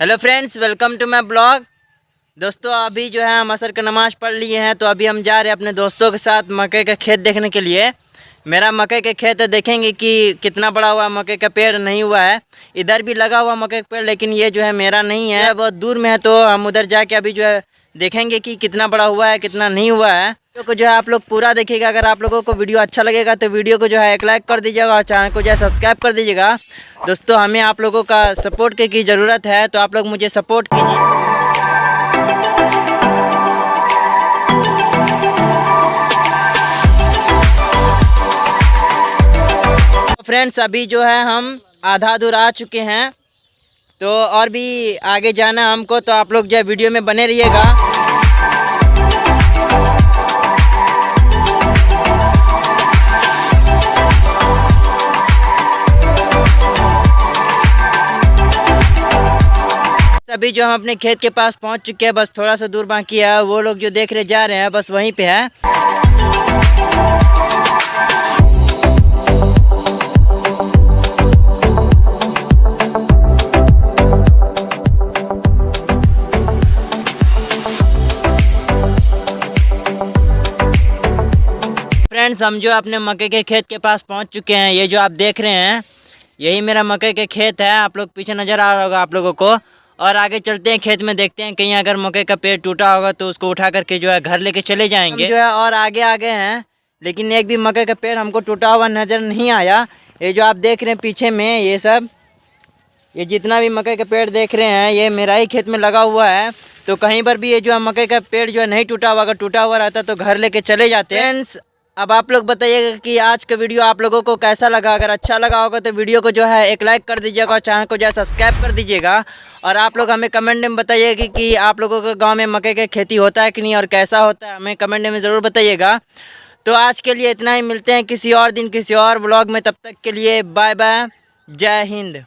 Hello friends, welcome to my blog. दोस्तों अभी जो है हम असर का नमाज़ पढ़ लिए हैं, तो अभी हम जा रहे हैं अपने दोस्तों के साथ मकई का खेत देखने के लिए। मेरा मकई का खेत है, देखेंगे कि कितना बड़ा हुआ मकई का पेड़ नहीं हुआ है। इधर भी लगा हुआ मकई का पेड़, लेकिन ये जो है मेरा नहीं है, बहुत दूर में है। तो हम उधर जाके अभी जो है देखेंगे कि कितना बड़ा हुआ है कितना नहीं हुआ है। वीडियो को जो है आप लोग पूरा देखिएगा। अगर आप लोगों को वीडियो अच्छा लगेगा तो वीडियो को जो है एक लाइक कर दीजिएगा और चैनल को जो है सब्सक्राइब कर दीजिएगा। दोस्तों हमें आप लोगों का सपोर्ट की ज़रूरत है, तो आप लोग मुझे सपोर्ट कीजिए। फ्रेंड्स अभी जो है हम आधा दूर आ चुके हैं, तो और भी आगे जाना है हमको, तो आप लोग जो है वीडियो में बने रहिएगा। अभी जो हम अपने खेत के पास पहुंच चुके हैं, बस थोड़ा सा दूर बाकी है। वो लोग जो देख रहे जा रहे हैं बस वहीं पे है। फ्रेंड्स हम जो अपने मकई के खेत के पास पहुंच चुके हैं। ये जो आप देख रहे हैं यही मेरा मकई के खेत है। आप लोग पीछे नज़र आ रहा होगा आप लोगों को। और आगे चलते हैं, खेत में देखते हैं कहीं अगर मकई का पेड़ टूटा होगा तो उसको उठा करके जो है घर लेके चले जाएंगे। जो है और आगे आगे हैं, लेकिन एक भी मकई का पेड़ हमको टूटा हुआ नज़र नहीं आया। ये जो आप देख रहे हैं पीछे में ये सब, ये जितना भी मकई का पेड़ देख रहे हैं ये मेरा ही खेत में लगा हुआ है। तो कहीं पर भी ये जो है मकई का पेड़ जो है नहीं टूटा हुआ, अगर टूटा हुआ रहता तो घर लेके चले जाते हैं। फ्रेंड्स अब आप लोग बताइएगा कि आज का वीडियो आप लोगों को कैसा लगा। अगर अच्छा लगा होगा तो वीडियो को जो है एक लाइक कर दीजिएगा और चैनल को जो है सब्सक्राइब कर दीजिएगा। और आप लोग हमें कमेंट में बताइएगा कि आप लोगों के गांव में मकई की खेती होता है कि नहीं और कैसा होता है, हमें कमेंट में ज़रूर बताइएगा। तो आज के लिए इतना ही, मिलते हैं किसी और दिन किसी और ब्लॉग में। तब तक के लिए बाय बाय, जय हिंद।